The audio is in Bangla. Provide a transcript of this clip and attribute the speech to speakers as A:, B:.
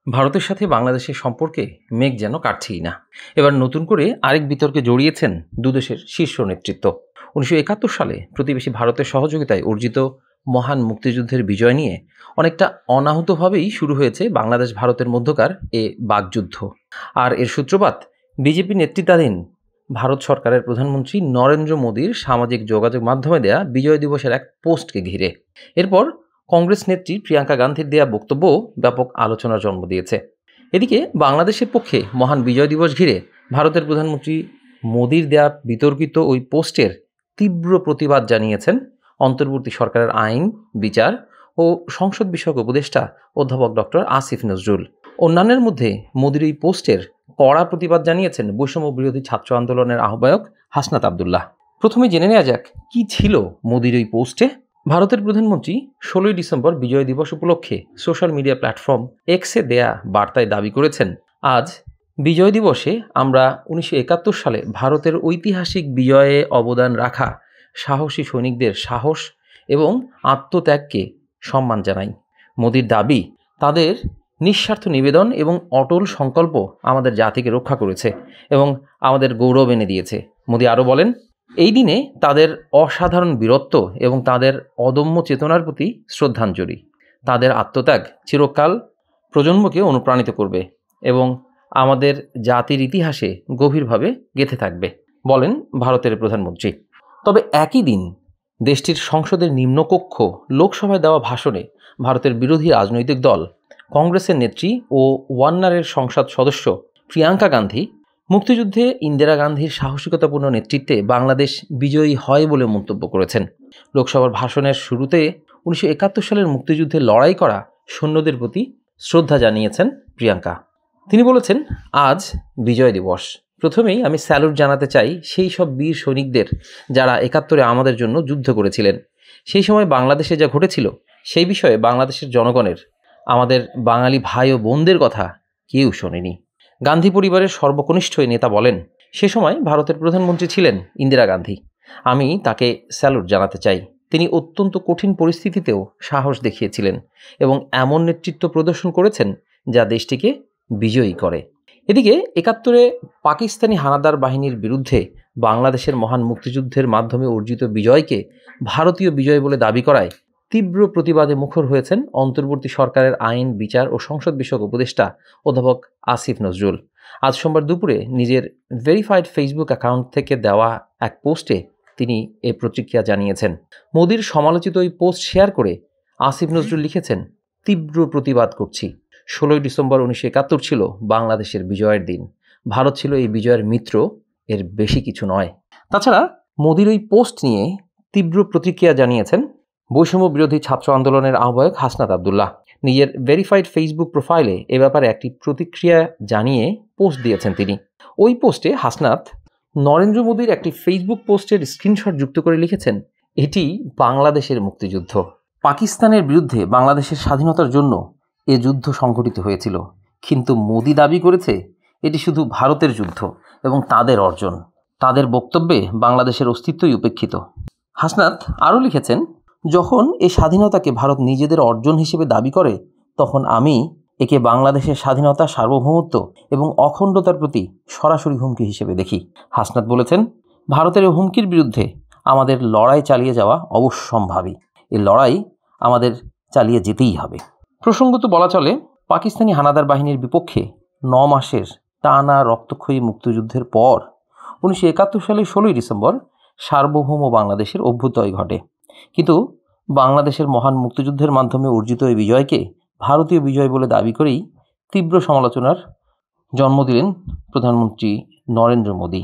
A: ভারতের সাথে বাংলাদেশের সম্পর্কে মেঘ যেন কাটছেই না। এবার নতুন করে আরেক বিতর্কে জড়িয়েছেন দুদেশের শীর্ষ নেতৃত্ব। 1971 সালে প্রতিবেশী ভারতের সহযোগিতায় অর্জিত মহান মুক্তিযুদ্ধের বিজয় নিয়ে অনেকটা অনাহূতভাবেই শুরু হয়েছে বাংলাদেশ ভারতের মধ্যকার এ বাকযুদ্ধ। আর এর সূত্রপাত বিজেপি নেতৃত্বাধীন ভারত সরকারের প্রধানমন্ত্রী নরেন্দ্র মোদীর সামাজিক যোগাযোগ মাধ্যমে দেয়া বিজয় দিবসের এক পোস্টকে ঘিরে। এরপর কংগ্রেস নেত্রী প্রিয়াঙ্কা গান্ধীর দেয়া বক্তব্য ব্যাপক আলোচনার জন্ম দিয়েছে। এদিকে বাংলাদেশের পক্ষে মহান বিজয় দিবস ঘিরে ভারতের প্রধানমন্ত্রী মোদীর দেয়া বিতর্কিত ওই পোস্টের তীব্র প্রতিবাদ জানিয়েছেন অন্তর্বর্তী সরকারের আইন, বিচার ও সংসদ বিষয়ক উপদেষ্টা অধ্যাপক ডক্টর আসিফ নজরুল। অন্যান্যের মধ্যে মোদীর এই পোস্টের কড়া প্রতিবাদ জানিয়েছেন বৈষম্য বিরোধী ছাত্র আন্দোলনের আহ্বায়ক হাসনাত আবদুল্লাহ। প্রথমে জেনে নেওয়া যাক কি ছিল মোদীর এই পোস্টে। ভারতের প্রধানমন্ত্রী 16 ডিসেম্বর বিজয় দিবস উপলক্ষে সোশ্যাল মিডিয়া প্ল্যাটফর্ম এক্সে দেয়া বার্তায় দাবি করেছেন, আজ বিজয় দিবসে আমরা 1971 সালে ভারতের ঐতিহাসিক বিজয়ে অবদান রাখা সাহসী সৈনিকদের সাহস এবং আত্মত্যাগকে সম্মান জানাই। মোদীর দাবি, তাদের নিঃস্বার্থ নিবেদন এবং অটল সংকল্প আমাদের জাতিকে রক্ষা করেছে এবং আমাদের গৌরব এনে দিয়েছে। মোদী আরও বলেন, এই দিনে তাদের অসাধারণ বীরত্ব এবং তাদের অদম্য চেতনার প্রতি শ্রদ্ধাঞ্জলি। তাদের আত্মত্যাগ চিরকাল প্রজন্মকে অনুপ্রাণিত করবে এবং আমাদের জাতির ইতিহাসে গভীরভাবে গেঁথে থাকবে, বলেন ভারতের প্রধানমন্ত্রী। তবে একই দিন দেশটির সংসদের নিম্নকক্ষ লোকসভায় দেওয়া ভাষণে ভারতের বিরোধী রাজনৈতিক দল কংগ্রেসের নেত্রী ও ওয়ান্নারের সংসদ সদস্য প্রিয়াঙ্কা গান্ধী মুক্তিযুদ্ধে ইন্দিরা গান্ধীর সাহসিকতাপূর্ণ নেতৃত্বে বাংলাদেশ বিজয়ী হয় বলে মন্তব্য করেছেন। লোকসভার ভাষণের শুরুতে 1971 সালের মুক্তিযুদ্ধে লড়াই করা সৈন্যদের প্রতি শ্রদ্ধা জানিয়েছেন প্রিয়াঙ্কা। তিনি বলেছেন, আজ বিজয় দিবস। প্রথমেই আমি স্যালুট জানাতে চাই সেই সব বীর সৈনিকদের যারা 71-এ আমাদের জন্য যুদ্ধ করেছিলেন। সেই সময় বাংলাদেশে যা ঘটেছিল সেই বিষয়ে বাংলাদেশের জনগণের, আমাদের বাঙালি ভাই ও বোনদের কথা কেউ শোনেনি। গান্ধী পরিবারের সর্বকনিষ্ঠ নেতা বলেন, সে সময় ভারতের প্রধানমন্ত্রী ছিলেন ইন্দিরা গান্ধী। আমি তাকে স্যালুট জানাতে চাই। তিনি অত্যন্ত কঠিন পরিস্থিতিতেও সাহস দেখিয়েছিলেন এবং এমন নেতৃত্ব প্রদর্শন করেছেন যা দেশটিকে বিজয়ী করে। এদিকে 71-এ পাকিস্তানি হানাদার বাহিনীর বিরুদ্ধে বাংলাদেশের মহান মুক্তিযুদ্ধের মাধ্যমে অর্জিত বিজয়কে ভারতীয় বিজয় বলে দাবি করায় তীব্র প্রতিবাদে মুখর হয়েছেন অন্তর্বর্তী সরকারের আইন, বিচার ও সংসদ বিষয়ক উপদেষ্টা অধ্যাপক আসিফ নজরুল। আজ সোমবার দুপুরে নিজের ভেরিফাইড ফেসবুক অ্যাকাউন্ট থেকে দেওয়া এক পোস্টে তিনি এ প্রতিক্রিয়া জানিয়েছেন। মোদীর সমালোচিত ওই পোস্ট শেয়ার করে আসিফ নজরুল লিখেছেন, তীব্র প্রতিবাদ করছি। 16 ডিসেম্বর 1971 ছিল বাংলাদেশের বিজয়ের দিন। ভারত ছিল এই বিজয়ের মিত্র, এর বেশি কিছু নয়। তাছাড়া মোদীর ওই পোস্ট নিয়ে তীব্র প্রতিক্রিয়া জানিয়েছেন বৈষম্য বিরোধী ছাত্র আন্দোলনের আহ্বায়ক হাসনাত আবদুল্লাহ। নিজের ভেরিফাইড ফেসবুক প্রোফাইলে এ ব্যাপারে একটি প্রতিক্রিয়া জানিয়ে পোস্ট দিয়েছেন তিনি। ওই পোস্টে হাসনাত নরেন্দ্র মোদীর একটি ফেসবুক পোস্টের স্ক্রিনশট যুক্ত করে লিখেছেন, এটি বাংলাদেশের মুক্তিযুদ্ধ। পাকিস্তানের বিরুদ্ধে বাংলাদেশের স্বাধীনতার জন্য এ যুদ্ধ সংঘটিত হয়েছিল, কিন্তু মোদী দাবি করেছে এটি শুধু ভারতের যুদ্ধ এবং তাদের অর্জন। তাদের বক্তব্যে বাংলাদেশের অস্তিত্বই উপেক্ষিত। হাসনাত আরও লিখেছেন, যখন এই স্বাধীনতাকে ভারত নিজেদের অর্জন হিসেবে দাবি করে, তখন আমি একে বাংলাদেশের স্বাধীনতা, সার্বভৌমত্ব এবং অখণ্ডতার প্রতি সরাসরি হুমকি হিসেবে দেখি। হাসনাত বলেছেন, ভারতের এই হুমকির বিরুদ্ধে আমাদের লড়াই চালিয়ে যাওয়া অবশ্যম্ভাবী। এই লড়াই আমাদের চালিয়ে যেতেই হবে। প্রসঙ্গত বলা চলে, পাকিস্তানি হানাদার বাহিনীর বিপক্ষে 9 মাসের টানা রক্তক্ষয়ী মুক্তিযুদ্ধের পর 1971 সালের 16 ডিসেম্বর সার্বভৌম বাংলাদেশের অভ্যুদয় ঘটে। কিন্তু বাংলাদেশের মহান মুক্তিযুদ্ধের মাধ্যমে অর্জিত এই বিজয়কে ভারতীয় বিজয় বলে দাবি করেই তীব্র সমালোচনার জন্ম দিলেন প্রধানমন্ত্রী নরেন্দ্র মোদী।